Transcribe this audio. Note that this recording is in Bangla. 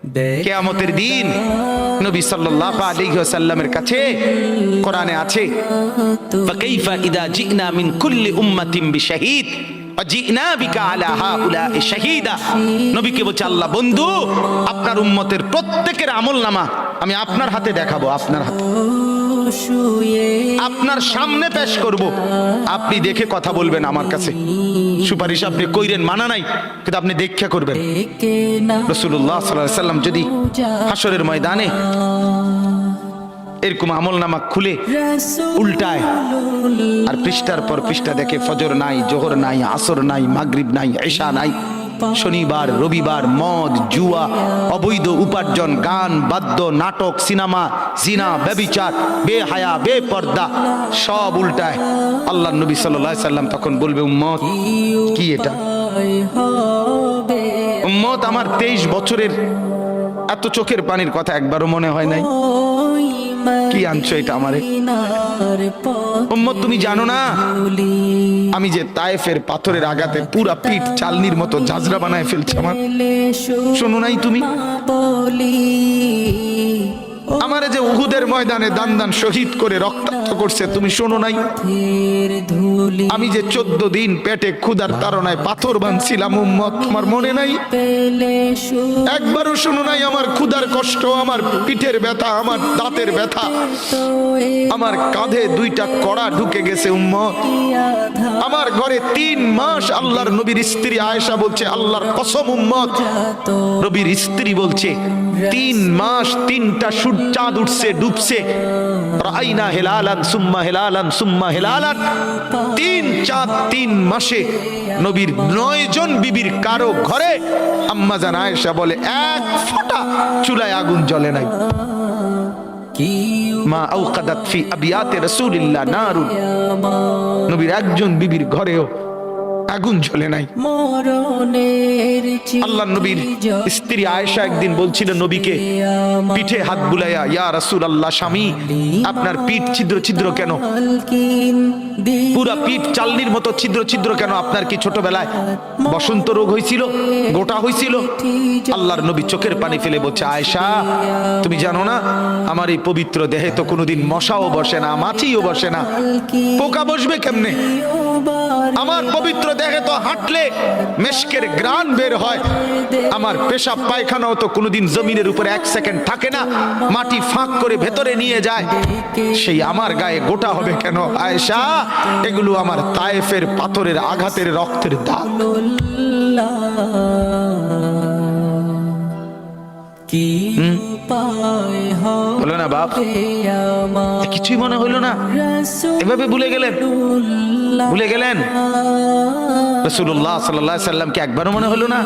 কিয়ামতের দিন নবী সাল্লাল্লাহু আলাইহি ওয়াসাল্লামের কাছে কোরআনে আছে, ফাকাইফা ইদা জিনা মিন কুল্লি উম্মাতিন বিশাহিদ ওয়াজিনা বিকা আলা হাউলা'i শাহীদা। নবীকে বলছে আল্লাহ, বন্ধু আপনার উম্মতের প্রত্যেকের আমলনামা আমি আপনার হাতে দেখাবো, আপনার হাতে আপনার সামনে পেশ করব, আপনি দেখে কথা বলবেন আমার কাছে। সুপারিশ আপনি কইরেন, মানা নাই, কিন্তু আপনি দেখা করবেন। রাসূলুল্লাহ সাল্লাল্লাহু আলাইহি ওয়াসাল্লাম যদি হাসরের ময়দানে এরকম আমলনামা খুলে উল্টায় আর পৃষ্ঠার পর পৃষ্ঠা দেখে ফজর নাই, জোহর নাই, আসর নাই, মাগরিব নাই, ইশা নাই, শনিবার রবিবার, মদ জুয়া, অবৈধ উপার্জন, গান বাদ্য, নাটক, সিনেমা, জিনা, ব্যভিচার, বেহায়া, বেপর্দা সব উল্টায়। আল্লাহর নবী সাল্লাল্লাহু আলাইহি সাল্লাম তখন বলবে, উম্মত কি এটা? উম্মত আমার 23 বছরের এত চোখের পানির কথা একবারও মনে হয় নাই, কি আনছো এটা আমারে? উম্মত তুমি জানো না আমি যে তায়েফের পাথরের আঘাতে পুরা পিঠ চালনির মতো ঝাঁঝরা বানায় ফেলছে আমার? শোনো নাই তুমি? আমারে যে উহুদের ময়দানে দান দান শহীদ করে রক্তাক্ত করছে, তুমি শোনো নাই? আমি যে 14 দিন পেটে ক্ষুধার তাড়নায় পাথর বাঁধছিলাম, উম্মত তোমার মনে নাই? একবারও শোনো নাই আমার ক্ষুধার কষ্ট, আমার পিঠের ব্যথা, আমার দাঁতের ব্যথা, আমার কাঁধে 2টা কড়া ঢুকে গেছে উম্মত। আমার ঘরে 3 মাস আল্লাহর নবীর স্ত্রী আয়েশা বলছে, আল্লাহর কসম উম্মত, নবীর স্ত্রী বলছে 3 মাস 3টা চাঁদ উঠছে ডুবছে, রাইনা হেলালান সুম্মা হেলালান সুম্মা হেলালান, 3 চাঁদ 3 মাসে নবীর 9 জন বিবির কারো ঘরে আম্মা জান আয়েশা বলে 1 ফোঁটা চুলায় আগুন জ্বলে নাই। মা আওকাদাত ফি আবিয়াতে রাসূলিল্লাহ নারুন, নবীর একজন বিবির ঘরেও আগুন জ্বলে নাই। আল্লাহর নবীর স্ত্রী আয়েশা একদিন বলছিল নবীকে, পিঠে হাত বুলাইয়া, ইয়া রাসূলুল্লাহ, স্বামী আপনার পিঠ ছিদ্র ছিদ্র কেন? পুরা পিঠ চালনির মতো ছিদ্র ছিদ্র কেন? আপনার কি ছোটবেলায় বসন্ত রোগ হয়েছিল, গোটা হয়েছিল? আল্লাহর নবী চোখের পানি ফেলে বলছে, আয়েশা তুমি জানো না আমার এই পবিত্র দেহে তো কোনোদিন মশাও বসে না, মাছিও বসে না, পোকা বসবে কেমনে? আমার পবিত্র দেহে তো হাঁটলে মেশকের গ্রান বের হয়, আমার পেশাব পায়খানাও তো কোনোদিন জমিনের উপরে 1 সেকেন্ড থাকে না, মাটি ফাঁক করে ভেতরে নিয়ে যায়, সেই আমার গায়ে গোটা হবে কেন? আয়েশা এগুলো আমার তায়েফের পাথরের আঘাতের রক্তের দাগ। বলো না বাপ, কিছুই মনে হইল না? এভাবে ভুলে গেলেন, ভুলে গেলেন রাসূলুল্লাহ সাল্লাল্লাহু আলাইহি ওয়াসাল্লামকে একবারও মনে হলো না?